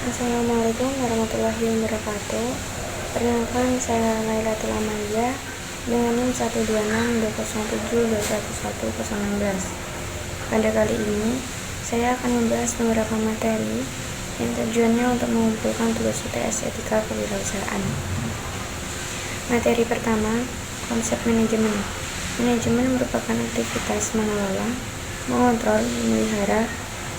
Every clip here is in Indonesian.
Assalamualaikum warahmatullahi wabarakatuh. Perkenalkan, saya Lailatul Amalia dengan NIM 1262072011016. Pada kali ini, saya akan membahas beberapa materi yang tujuannya untuk mengumpulkan tugas UTS Etika Kewirausahaan. Materi pertama, konsep manajemen. Manajemen merupakan aktivitas mengelola, mengontrol, memelihara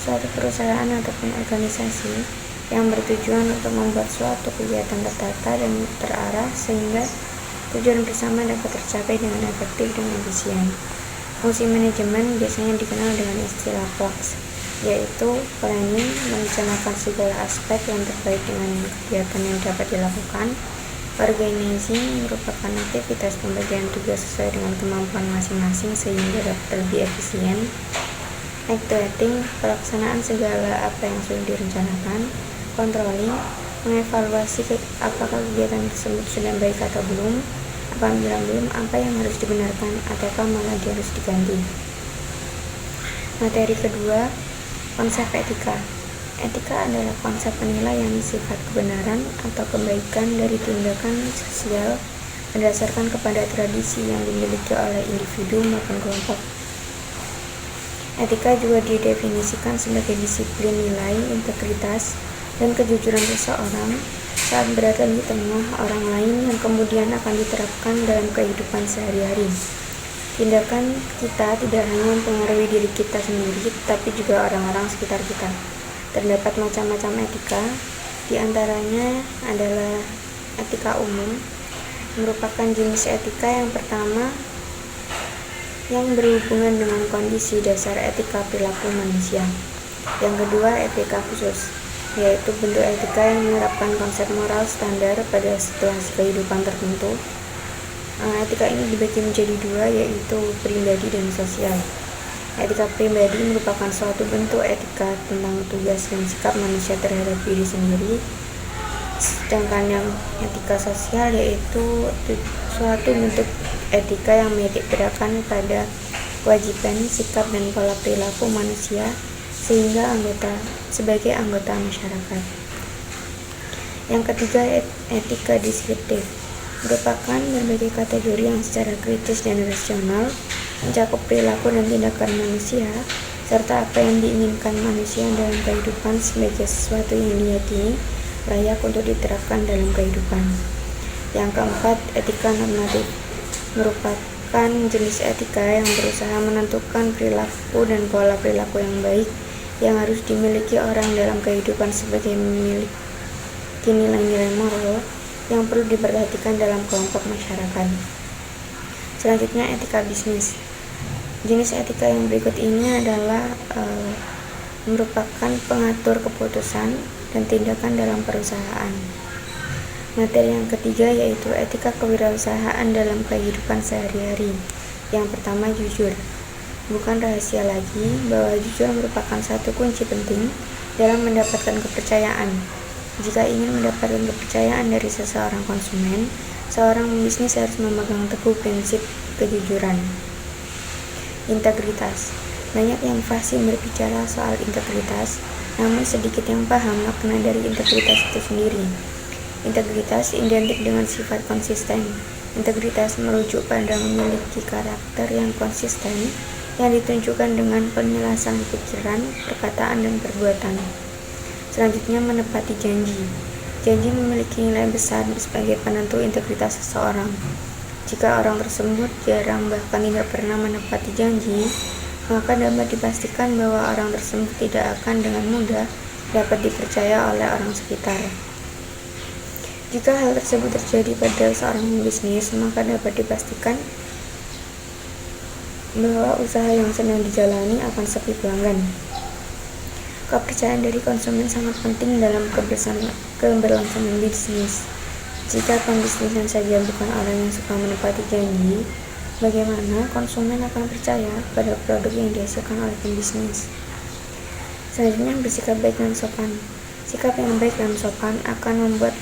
suatu perusahaan ataupun organisasi yang bertujuan untuk membuat suatu kegiatan tertata dan terarah sehingga tujuan bersama dapat tercapai dengan efektif dan efisien. Fungsi manajemen biasanya dikenal dengan istilah PLAX, yaitu planning, merencanakan segala aspek yang terkait dengan kegiatan yang dapat dilakukan. Organizing merupakan aktivitas pembagian tugas sesuai dengan kemampuan masing-masing sehingga dapat lebih efisien. Activating, pelaksanaan segala apa yang sudah direncanakan. Controlling, mengevaluasi apakah kegiatan tersebut sudah baik atau belum. Apabila belum, apa yang harus dibenarkan ataukah malah harus diganti. Materi kedua, konsep etika. Etika adalah konsep penilaian sifat kebenaran atau kebaikan dari tindakan sosial berdasarkan kepada tradisi yang dimiliki oleh individu maupun kelompok. Etika juga didefinisikan sebagai disiplin nilai, integritas, dan kejujuran seseorang saat berada di tengah orang lain yang kemudian akan diterapkan dalam kehidupan sehari-hari. Tindakan kita tidak hanya mempengaruhi diri kita sendiri, tapi juga orang-orang sekitar kita. Terdapat macam-macam etika, di antaranya adalah etika umum, merupakan jenis etika yang pertama yang berhubungan dengan kondisi dasar etika perilaku manusia. Yang kedua, etika khusus, yaitu bentuk etika yang menerapkan konsep moral standar pada situasi kehidupan tertentu. Etika ini dibagi menjadi dua, yaitu pribadi dan sosial. Etika pribadi merupakan suatu bentuk etika tentang tugas dan sikap manusia terhadap diri sendiri, sedangkan yang etika sosial yaitu suatu bentuk etika yang menitik beratkan pada kewajiban, sikap, dan pola perilaku manusia sebagai anggota masyarakat. Yang ketiga, etika deskriptif, merupakan berbagai kategori yang secara kritis dan rasional mencakup perilaku dan tindakan manusia serta apa yang diinginkan manusia dalam kehidupan sebagai sesuatu yang diyakini layak untuk diterapkan dalam kehidupan. Yang keempat, etika normatif, merupakan jenis etika yang berusaha menentukan perilaku dan pola perilaku yang baik yang harus dimiliki orang dalam kehidupan sebagai memiliki nilai-nilai moral yang perlu diperhatikan dalam kelompok masyarakat. Selanjutnya, etika bisnis. Jenis etika yang berikut ini adalah merupakan pengatur keputusan dan tindakan dalam perusahaan. Materi yang ketiga yaitu etika kewirausahaan dalam kehidupan sehari-hari. Yang pertama, jujur. Bukan rahasia lagi bahwa jujur merupakan satu kunci penting dalam mendapatkan kepercayaan. Jika ingin mendapatkan kepercayaan dari seseorang konsumen, seorang pembisnis harus memegang teguh prinsip kejujuran. Integritas. Banyak yang fasih berbicara soal integritas, namun sedikit yang paham makna dari integritas itu sendiri. Integritas identik dengan sifat konsisten. Integritas merujuk pada memiliki karakter yang konsisten yang ditunjukkan dengan penyelesaian pikiran, perkataan, dan perbuatan. Selanjutnya, menepati janji. Janji memiliki nilai besar sebagai penentu integritas seseorang. Jika orang tersebut jarang bahkan tidak pernah menepati janji, maka dapat dipastikan bahwa orang tersebut tidak akan dengan mudah dapat dipercaya oleh orang sekitar. Jika hal tersebut terjadi pada seorang pembisnis, maka dapat dipastikan bahwa usaha yang sedang dijalani akan sepi pelanggan. Kepercayaan dari konsumen sangat penting dalam keberlangsungan bisnis. Jika pembisnisnya saja bukan orang yang suka menepati janji, bagaimana konsumen akan percaya pada produk yang dihasilkan oleh pembisnis? Selanjutnya, bersikap baik dan sopan. Sikap yang baik dan sopan akan membuat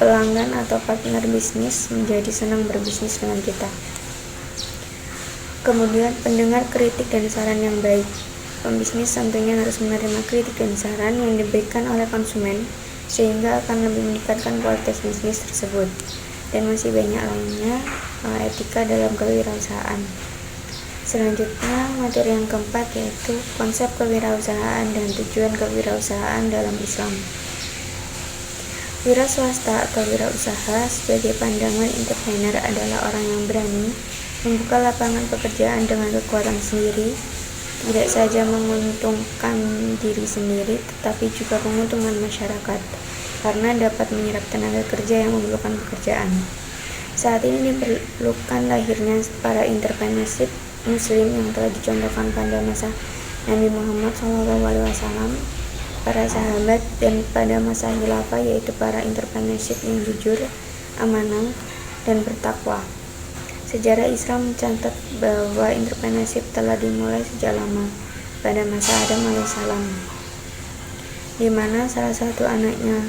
pelanggan atau partner bisnis menjadi senang berbisnis dengan kita. Kemudian, pendengar kritik dan saran yang baik. Pembisnis tentunya harus menerima kritik dan saran yang diberikan oleh konsumen sehingga akan lebih meningkatkan kualitas bisnis tersebut. Dan masih banyak lainnya etika dalam kewirausahaan. Selanjutnya, materi yang keempat yaitu konsep kewirausahaan dan tujuan kewirausahaan dalam Islam. Wira swasta atau wirausaha sebagai pandangan entrepreneur adalah orang yang berani membuka lapangan pekerjaan dengan kekuatan sendiri, tidak saja menguntungkan diri sendiri, tetapi juga menguntungkan masyarakat, karena dapat menyerap tenaga kerja yang memerlukan pekerjaan. Saat ini diperlukan lahirnya para entrepreneurship Muslim yang telah dicontohkan pada masa Nabi Muhammad SAW, para sahabat, dan pada masa khilafah, yaitu para entrepreneurship yang jujur, amanah, dan bertakwa. Sejarah Islam mencatat bahwa entrepreneurship telah dimulai sejak lama pada masa Adam alaihissalam, di mana salah satu anaknya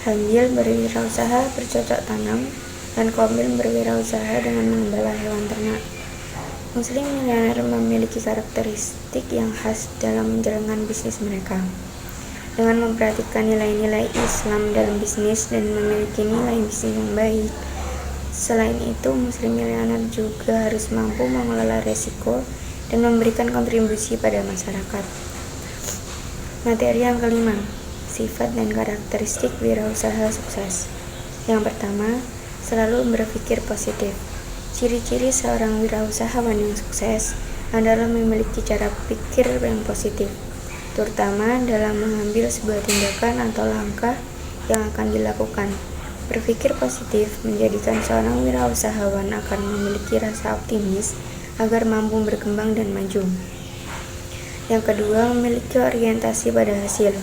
Habil berwirausaha bercocok tanam dan Qabil berwirausaha dengan mengembala hewan ternak. Muslim milioner memiliki karakteristik yang khas dalam menjalankan bisnis mereka, dengan memperhatikan nilai-nilai Islam dalam bisnis dan memiliki nilai bisnis yang baik. Selain itu, Muslim milioner juga harus mampu mengelola resiko dan memberikan kontribusi pada masyarakat. Materi yang kelima, sifat dan karakteristik wirausaha sukses. Yang pertama, selalu berpikir positif. Ciri-ciri seorang wirausahawan yang sukses adalah memiliki cara pikir yang positif, terutama dalam mengambil sebuah tindakan atau langkah yang akan dilakukan. Berpikir positif menjadikan seorang wirausahawan akan memiliki rasa optimis agar mampu berkembang dan maju. Yang kedua, memiliki orientasi pada hasil.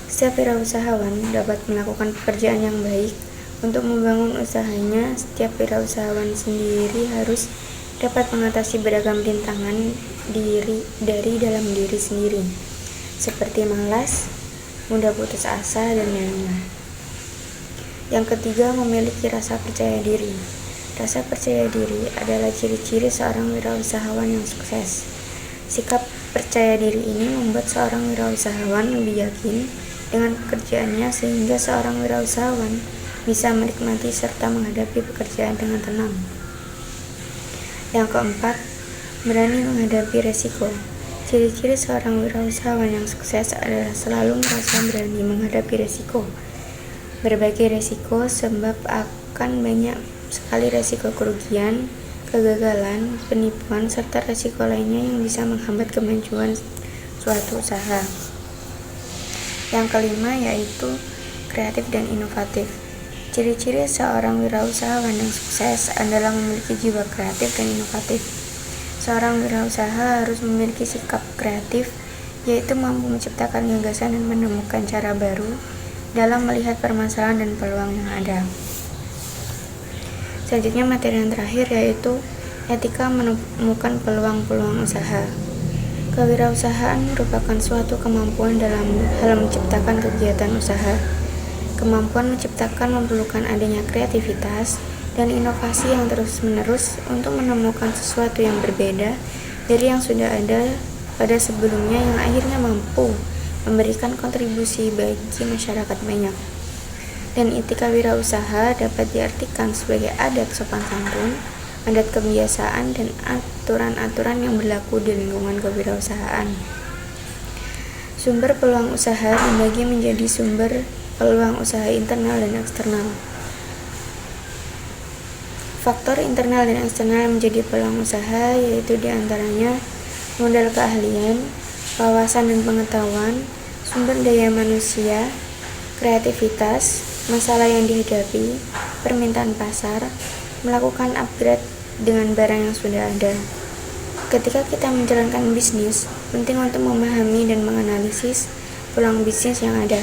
Setiap wirausahawan dapat melakukan pekerjaan yang baik. Untuk membangun usahanya, setiap wirausahawan sendiri harus dapat mengatasi beragam rintangan dari dalam diri sendiri, seperti malas, mudah putus asa, dan lain-lain. Yang ketiga, memiliki rasa percaya diri. Rasa percaya diri adalah ciri-ciri seorang wirausahawan yang sukses. Sikap percaya diri ini membuat seorang wirausahawan lebih yakin dengan pekerjaannya, sehingga seorang wirausahawan bisa menikmati serta menghadapi pekerjaan dengan tenang. Yang keempat, berani menghadapi resiko. Ciri-ciri seorang wirausahawan yang sukses adalah selalu merasa berani menghadapi resiko. Berbagai resiko sebab akan banyak sekali resiko kerugian, kegagalan, penipuan, serta resiko lainnya yang bisa menghambat kemajuan suatu usaha. Yang kelima yaitu kreatif dan inovatif. Ciri-ciri seorang wirausahawan yang sukses adalah memiliki jiwa kreatif dan inovatif. Seorang wirausaha harus memiliki sikap kreatif, yaitu mampu menciptakan gagasan dan menemukan cara baru dalam melihat permasalahan dan peluang yang ada. Selanjutnya, materi yang terakhir yaitu etika menemukan peluang-peluang usaha. Kewirausahaan merupakan suatu kemampuan dalam hal menciptakan kegiatan usaha. Kemampuan menciptakan memerlukan adanya kreativitas dan inovasi yang terus-menerus untuk menemukan sesuatu yang berbeda dari yang sudah ada pada sebelumnya, yang akhirnya mampu memberikan kontribusi bagi masyarakat banyak. Dan etika wirausaha dapat diartikan sebagai adat sopan santun, adat kebiasaan, dan aturan-aturan yang berlaku di lingkungan kewirausahaan. Sumber peluang usaha dibagi menjadi sumber peluang usaha internal dan eksternal. Faktor internal dan eksternal menjadi peluang usaha yaitu diantaranya modal keahlian, wawasan dan pengetahuan, sumber daya manusia, kreativitas, masalah yang dihadapi, permintaan pasar, melakukan upgrade dengan barang yang sudah ada. Ketika kita menjalankan bisnis, penting untuk memahami dan menganalisis peluang bisnis yang ada.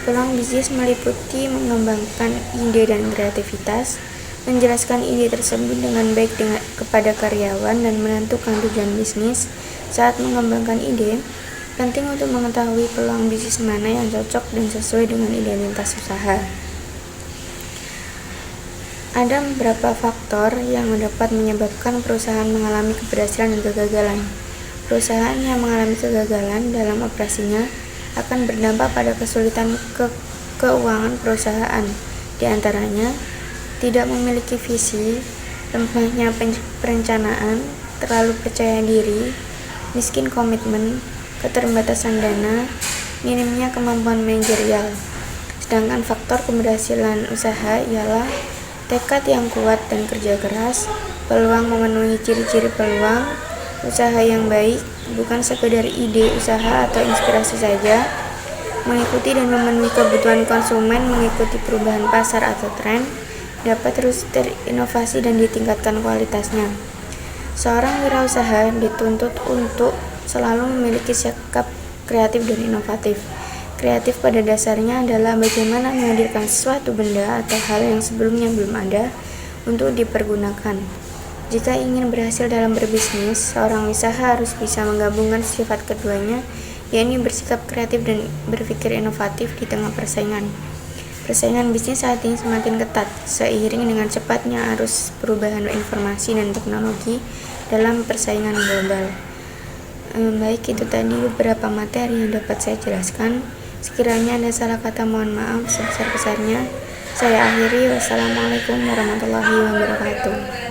Peluang bisnis meliputi mengembangkan ide dan kreativitas, menjelaskan ide tersebut dengan baik kepada karyawan, dan menentukan tujuan bisnis. Saat mengembangkan ide, penting untuk mengetahui peluang bisnis mana yang cocok dan sesuai dengan identitas usaha. Ada beberapa faktor yang dapat menyebabkan perusahaan mengalami keberhasilan dan kegagalan. Perusahaan yang mengalami kegagalan dalam operasinya akan berdampak pada kesulitan keuangan perusahaan. Di antaranya, tidak memiliki visi, lemahnya perencanaan, terlalu percaya diri, miskin komitmen, keterbatasan dana, minimnya kemampuan manajerial. Sedangkan faktor keberhasilan usaha ialah tekad yang kuat dan kerja keras, peluang memenuhi ciri-ciri peluang, usaha yang baik, bukan sekedar ide usaha atau inspirasi saja, mengikuti dan memenuhi kebutuhan konsumen, mengikuti perubahan pasar atau tren, dapat terus terinovasi dan ditingkatkan kualitasnya. Seorang wirausaha dituntut untuk selalu memiliki sikap kreatif dan inovatif. Kreatif pada dasarnya adalah bagaimana menghadirkan suatu benda atau hal yang sebelumnya belum ada untuk dipergunakan. Jika ingin berhasil dalam berbisnis, seorang usaha harus bisa menggabungkan sifat keduanya, yakni bersikap kreatif dan berpikir inovatif di tengah persaingan. Persaingan bisnis saat ini semakin ketat, seiring dengan cepatnya arus perubahan informasi dan teknologi dalam persaingan global. Baik, itu tadi beberapa materi yang dapat saya jelaskan. Sekiranya ada salah kata, mohon maaf sebesar-besarnya. Saya akhiri. Wassalamualaikum warahmatullahi wabarakatuh.